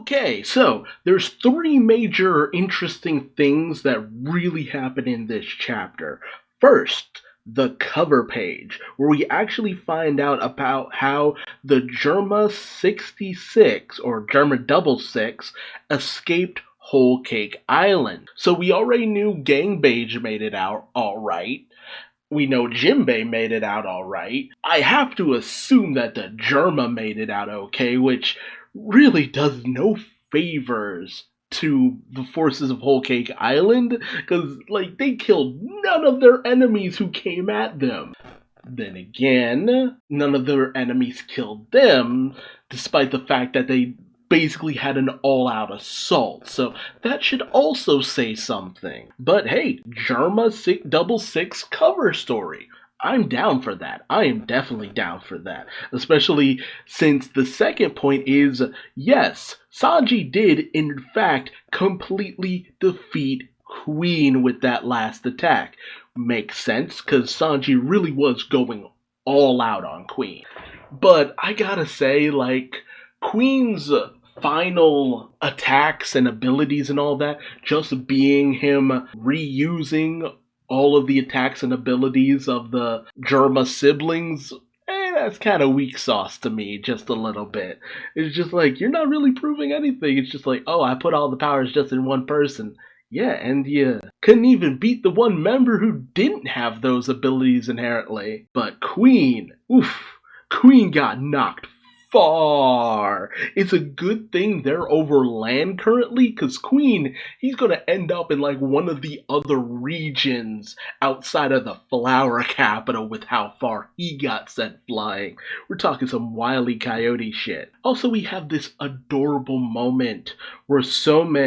Okay, so there's three major interesting things that really happen in this chapter. First, the cover page, where we actually find out about how the Germa 66 or Germa Double Six escaped Whole Cake Island. So we already knew Gangbage made it out alright. We know Jimbei made it out alright. I have to assume that the Germa made it out okay, which really does no favors to the forces of Whole Cake Island, because, like, they killed none of their enemies who came at them. Then again, none of their enemies killed them, despite the fact that they basically had an all-out assault, so that should also say something. But hey, Germa Double Six cover story. I'm down for that. I am definitely down for that. Especially since the second point is, yes, Sanji did, in fact, completely defeat Queen with that last attack. Makes sense, because Sanji really was going all out on Queen. But I gotta say, like, Queen's final attacks and abilities and all that, just being him reusing all of the attacks and abilities of the Germa siblings, that's kind of weak sauce to me, just a little bit. It's just like, you're not really proving anything. It's just like, oh, I put all the powers just in one person. Yeah, and you couldn't even beat the one member who didn't have those abilities inherently. But Queen, oof, Queen got knocked far. It's a good thing they're over land currently, because Queen, he's gonna end up in like one of the other regions outside of the flower capital with how far he got sent flying. We're talking some Wile E. Coyote shit. Also, we have this adorable moment where Some,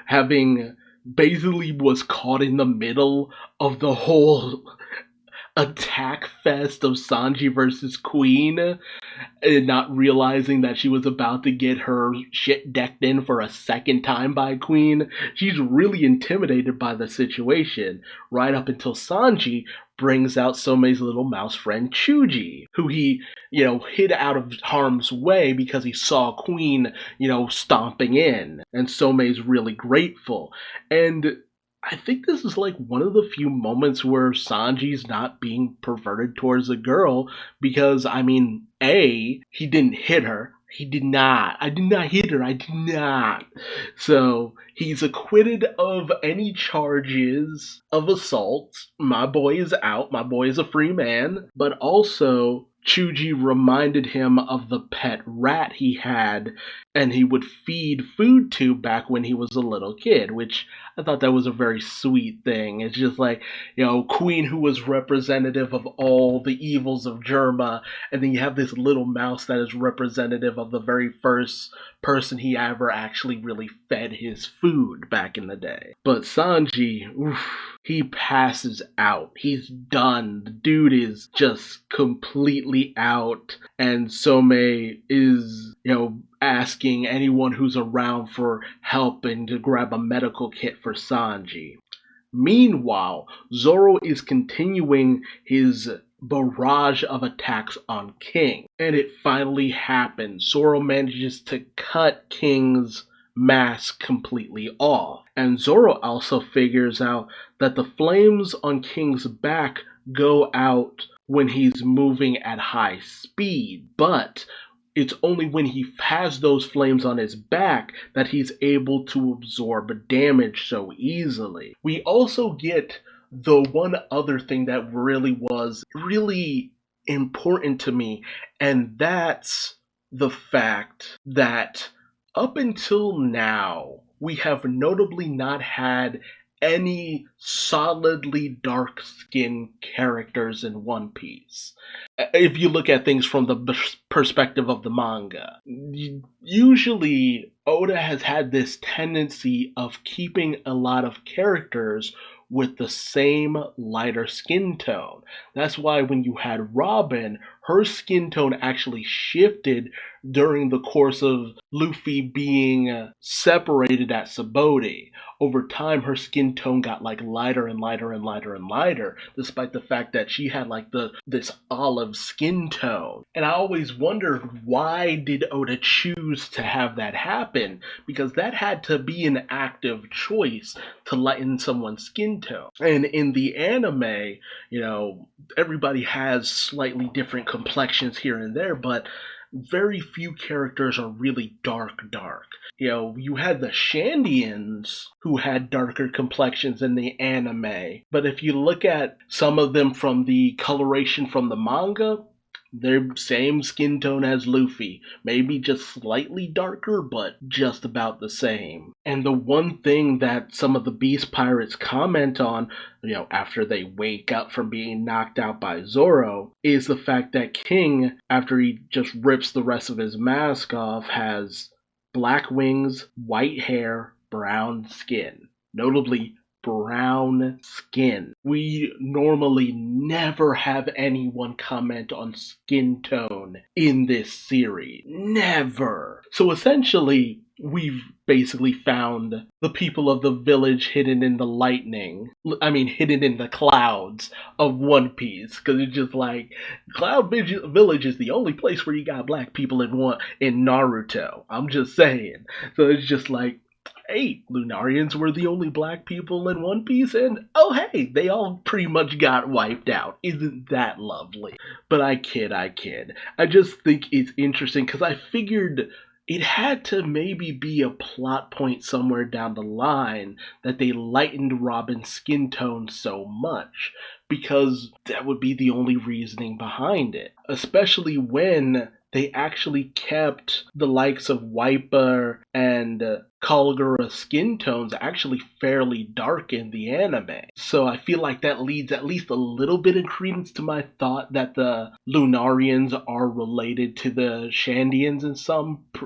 having basically was caught in the middle of the whole attack fest of Sanji versus Queen, and not realizing that she was about to get her shit decked in for a second time by Queen. She's really intimidated by the situation, right up until Sanji brings out Some's little mouse friend Chuji, who he, hid out of harm's way because he saw Queen, stomping in. And Some's really grateful. And I think this is like one of the few moments where Sanji's not being perverted towards a girl, because, A, he didn't hit her. He did not. I did not hit her. I did not. So, he's acquitted of any charges of assault. My boy is out. My boy is a free man. But also, Chuji reminded him of the pet rat he had and he would feed food to back when he was a little kid, which I thought that was a very sweet thing. It's just like, Queen, who was representative of all the evils of Germa, and then you have this little mouse that is representative of the very first person he ever actually really fed his food back in the day. But Sanji, oof, he passes out. He's done. The dude is just completely out. And Some is, asking anyone who's around for help and to grab a medical kit for Sanji. Meanwhile, Zoro is continuing his barrage of attacks on King. And it finally happens. Zoro manages to cut King's mask completely off. And Zoro also figures out that the flames on King's back go out when he's moving at high speed. But it's only when he has those flames on his back that he's able to absorb damage so easily. We also get the one other thing that really was really important to me, and that's the fact that up until now, we have notably not had any solidly dark-skinned characters in One Piece. If you look at things from the perspective of the manga, usually Oda has had this tendency of keeping a lot of characters with the same lighter skin tone. That's why when you had Robin, her skin tone actually shifted during the course of Luffy being separated at Sabaody. Over time, her skin tone got like lighter and lighter and lighter and lighter, despite the fact that she had like this olive skin tone. And I always wondered, why did Oda choose to have that happen? Because that had to be an active choice to lighten someone's skin tone. And in the anime, everybody has slightly different complexions here and there, but very few characters are really dark. You had the Shandians who had darker complexions in the anime, but if you look at some of them from the coloration from the manga, they're same skin tone as Luffy. Maybe just slightly darker, but just about the same. And the one thing that some of the Beast Pirates comment on, after they wake up from being knocked out by Zoro, is the fact that King, after he just rips the rest of his mask off, has black wings, white hair, brown skin. Notably, brown skin. We normally never have anyone comment on skin tone in this series. Never. So essentially, we've basically found the people of the village hidden in the hidden in the clouds of One Piece. Because it's just like, Cloud Village is the only place where you got black people in Naruto. I'm just saying. So it's just like, hey, Lunarians were the only black people in One Piece, and oh hey, they all pretty much got wiped out. Isn't that lovely? But I kid. I just think it's interesting because I figured it had to maybe be a plot point somewhere down the line that they lightened Robin's skin tone so much, because that would be the only reasoning behind it. Especially when they actually kept the likes of Wiper and Kalgura's skin tones actually fairly dark in the anime. So I feel like that leads at least a little bit of credence to my thought that the Lunarians are related to the Shandians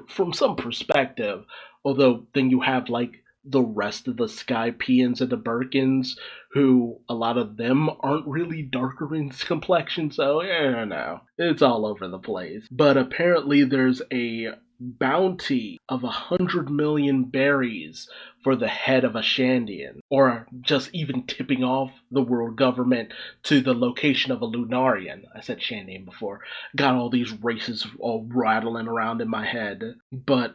from some perspective. Although then you have like the rest of the Skypians and the Birkins, who a lot of them aren't really darker in complexion, so it's all over the place. But apparently there's a bounty of 100 million berries for the head of a Shandian, or just even tipping off the world government to the location of a Lunarian. I said Shandian before. Got all these races all rattling around in my head. But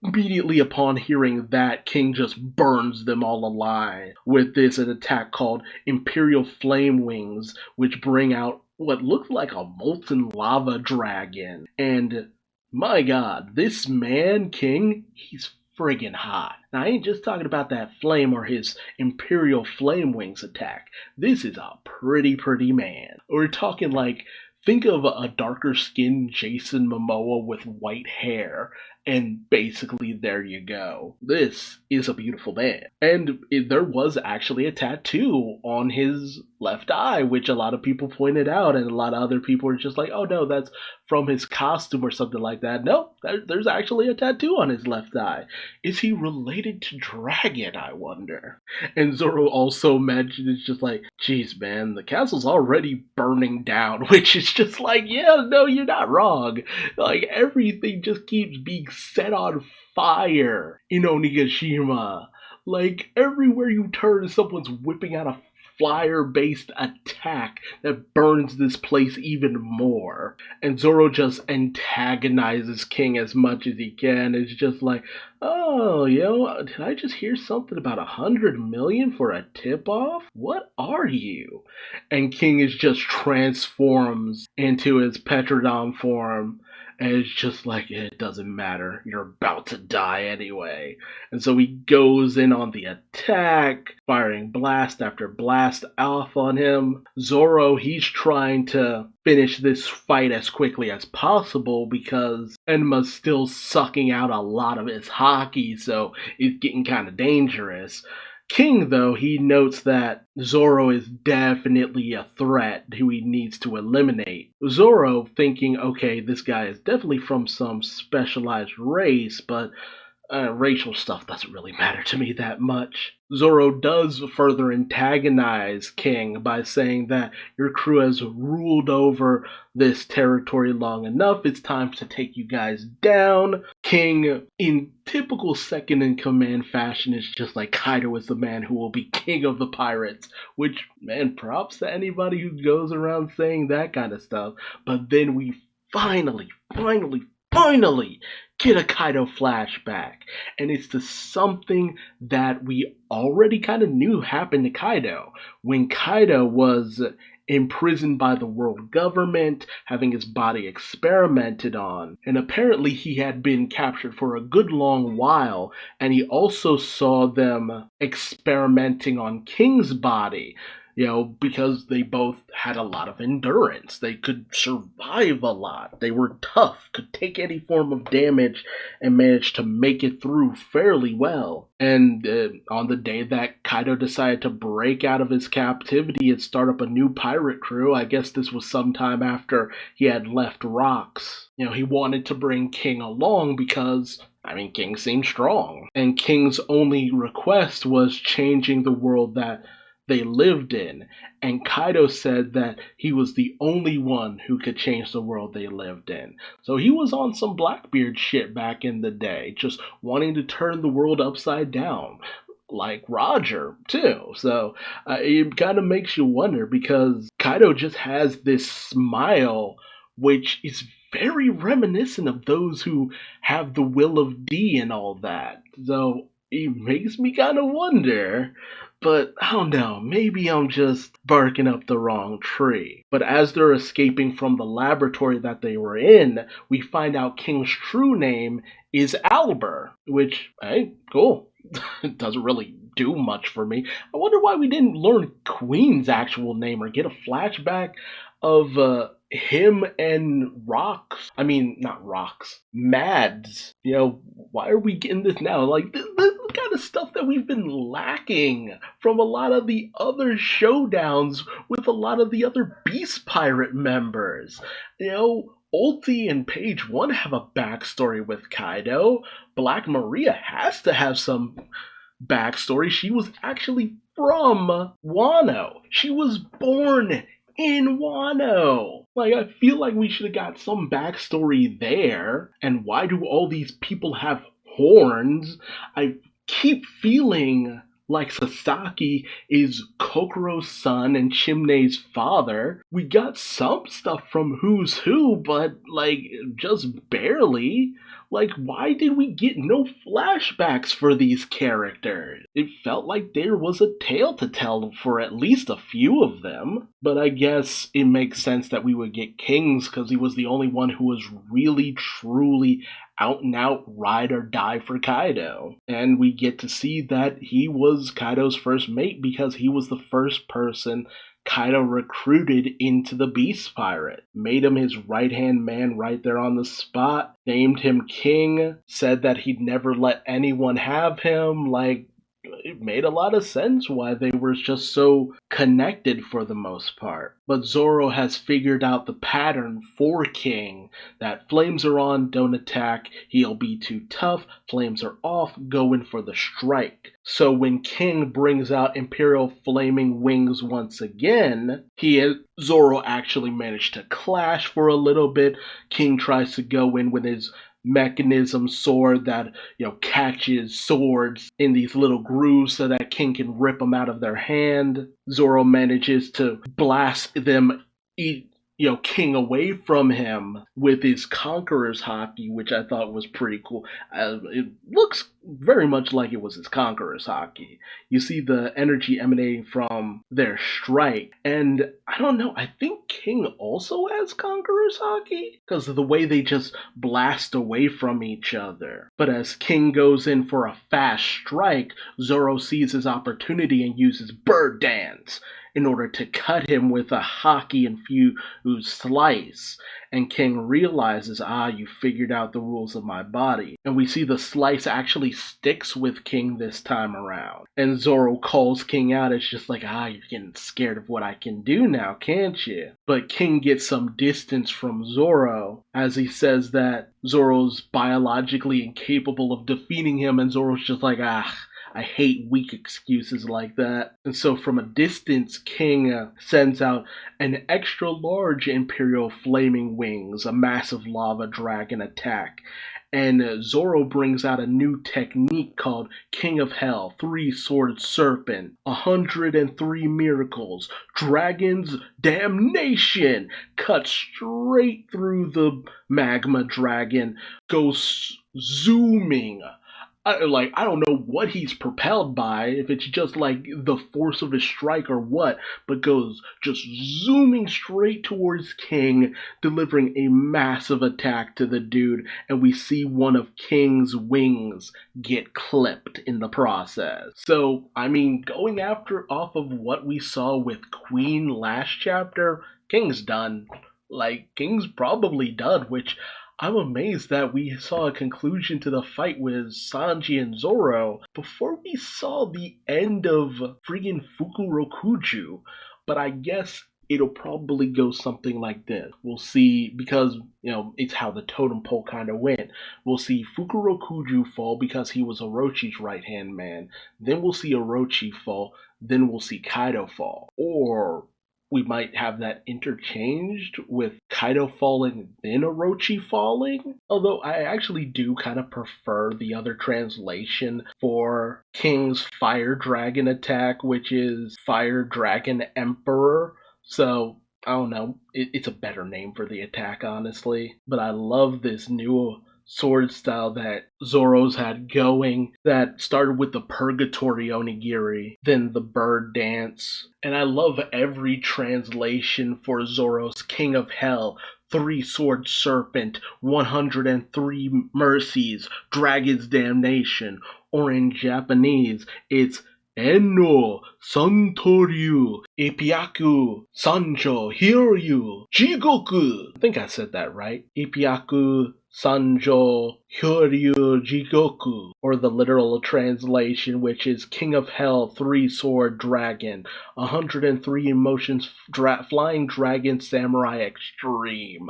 immediately upon hearing that, King just burns them all alive with an attack called Imperial Flame Wings, which bring out what looks like a molten lava dragon. And my god, this man, King, he's friggin' hot. Now, I ain't just talking about that flame or his Imperial Flame Wings attack. This is a pretty man. We're talking like, think of a darker skinned Jason Momoa with white hair, and basically there you go. This is a beautiful man. And there was actually a tattoo on his left eye, which a lot of people pointed out, and a lot of other people were just like, oh no, that's from his costume or something like that. No, there's actually a tattoo on his left eye. Is he related to Dragon, I wonder? And Zoro also mentioned, it's just like, geez man, the castle's already burning down, which is just like, yeah, no, you're not wrong. Like, everything just keeps being set on fire in Onigashima. Like, everywhere you turn, someone's whipping out a fire-based attack that burns this place even more. And Zoro just antagonizes King as much as he can. It's just like, oh, did I just hear something about 100 million for a tip-off? What are you? And King is just transforms into his Petrodon form. And it's just like, it doesn't matter. You're about to die anyway. And so he goes in on the attack, firing blast after blast off on him. Zoro, he's trying to finish this fight as quickly as possible because Enma's still sucking out a lot of his haki, so it's getting kind of dangerous. King, though, he notes that Zoro is definitely a threat who he needs to eliminate. Zoro, thinking, okay, this guy is definitely from some specialized race, but Racial stuff doesn't really matter to me that much. Zoro does further antagonize King by saying that your crew has ruled over this territory long enough. It's time to take you guys down. King, in typical second in command fashion, is just like, Kaido is the man who will be king of the pirates. Which, man, props to anybody who goes around saying that kind of stuff. But then we finally get a Kaido flashback. And it's to something that we already kind of knew happened to Kaido. When Kaido was imprisoned by the world government, having his body experimented on. And apparently he had been captured for a good long while, and he also saw them experimenting on King's body. Because they both had a lot of endurance. They could survive a lot. They were tough, could take any form of damage, and managed to make it through fairly well. And on the day that Kaido decided to break out of his captivity and start up a new pirate crew, I guess this was sometime after he had left Rocks, he wanted to bring King along because King seemed strong. And King's only request was changing the world that they lived in, and Kaido said that he was the only one who could change the world they lived in. So he was on some Blackbeard shit back in the day, just wanting to turn the world upside down, like Roger too. So it kind of makes you wonder, because Kaido just has this smile which is very reminiscent of those who have the will of D and all that. So it makes me kind of wonder. But I don't know, maybe I'm just barking up the wrong tree. But as they're escaping from the laboratory that they were in, we find out King's true name is Albert, which, hey, cool. It doesn't really do much for me. I wonder why we didn't learn Queen's actual name or get a flashback of him and Mads. Why are we getting this now? Like, this kind of stuff that we've been lacking from a lot of the other showdowns with a lot of the other Beast Pirate members. Ulti and Page 1 have a backstory with Kaido. Black Maria has to have some backstory. She was actually from Wano. She was born in Wano. Like, I feel like we should have got some backstory there. And why do all these people have horns? I keep feeling like Sasaki is Kokoro's son and Chimne's father. We got some stuff from Who's Who, but, just barely. Why did we get no flashbacks for these characters? It felt like there was a tale to tell for at least a few of them. But I guess it makes sense that we would get King's because he was the only one who was really, truly out and out ride or die for Kaido. And we get to see that he was Kaido's first mate because he was the first person Kaido recruited into the Beast Pirate. Made him his right-hand man right there on the spot. Named him King. Said that he'd never let anyone have him. It made a lot of sense why they were just so connected for the most part. But Zoro has figured out the pattern for King, that flames are on, don't attack, he'll be too tough, flames are off, go in for the strike. So when King brings out Imperial Flaming Wings once again, he and Zoro actually managed to clash for a little bit. King tries to go in with his mechanism sword that catches swords in these little grooves so that King can rip them out of their hand. Zoro manages to blast them King away from him with his Conqueror's Haki, which I thought was pretty cool. It looks very much like it was his Conqueror's Haki. You see the energy emanating from their strike, and I don't know, I think King also has Conqueror's Haki because of the way they just blast away from each other. But as King goes in for a fast strike, Zoro sees his opportunity and uses Bird Dance in order to cut him with a Haki-infused slice. And King realizes, you figured out the rules of my body. And we see the slice actually sticks with King this time around. And Zoro calls King out. It's just like, you're getting scared of what I can do now, can't you? But King gets some distance from Zoro as he says that Zoro's biologically incapable of defeating him, and Zoro's just like, I hate weak excuses like that. And so from a distance, King sends out an extra large Imperial Flaming Wings, a massive lava dragon attack. And Zoro brings out a new technique called King of Hell, 3-Sword Serpent, 103 Miracles, Dragon's Damnation, cuts straight through the magma dragon, goes zooming. I don't know what he's propelled by, if it's just like the force of his strike or what, but goes just zooming straight towards King, delivering a massive attack to the dude, and we see one of King's wings get clipped in the process. So, going off of what we saw with Queen last chapter, King's done. King's probably done, which I'm amazed that we saw a conclusion to the fight with Sanji and Zoro before we saw the end of friggin' Fukurokuju. But I guess it'll probably go something like this. We'll see, because, it's how the totem pole kind of went. We'll see Fukurokuju fall because he was Orochi's right-hand man. Then we'll see Orochi fall. Then we'll see Kaido fall. Or we might have that interchanged with Kaido falling then Orochi falling. Although I actually do kind of prefer the other translation for King's Fire Dragon attack, which is Fire Dragon Emperor. So, I don't know, it's a better name for the attack, honestly. But I love this new sword style that Zoro's had going, that started with the Purgatory Onigiri, then the Bird Dance. And I love every translation for Zoro's King of Hell, 3-Sword Serpent, 103 Mercies, Dragon's Damnation, or in Japanese, it's Enno, Santoryu, Ipiaku, Sanjo, Hiryu, Jigoku. I think I said that right. Ipiaku, Sanjo, Hiryu, Jigoku. Or the literal translation, which is King of Hell, 3-Sword Dragon, 103 Emotions, Flying Dragon Samurai Extreme.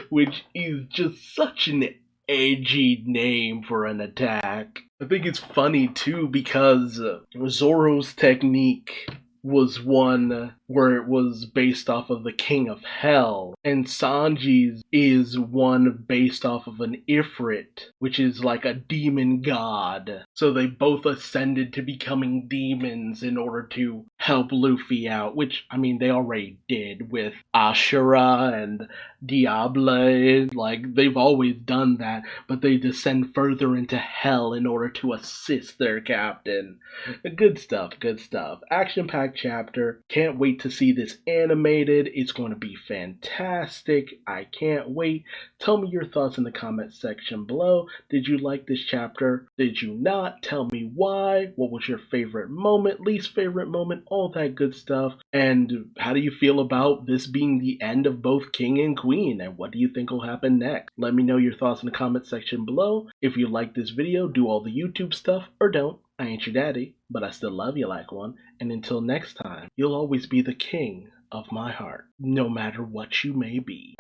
Which is just such an edgy name for an attack. I think it's funny too because Zoro's technique was one where it was based off of the King of Hell, and Sanji's is one based off of an Ifrit, which is like a demon god. So they both ascended to becoming demons in order to help Luffy out, which, they already did with Ashura and Diable. They've always done that, but they descend further into hell in order to assist their captain. Good stuff. Action-packed chapter. Can't wait to see this animated. It's going to be fantastic. I can't wait. Tell me your thoughts in the comment section below. Did you like this chapter? Did you not? Tell me why. What was your favorite moment, least favorite moment, all that good stuff. And how do you feel about this being the end of both King and Queen? And what do you think will happen next? Let me know your thoughts in the comment section below. If you like this video, do all the YouTube stuff, or don't. I ain't your daddy, but I still love you like one. And until next time, you'll always be the king of my heart, no matter what you may be.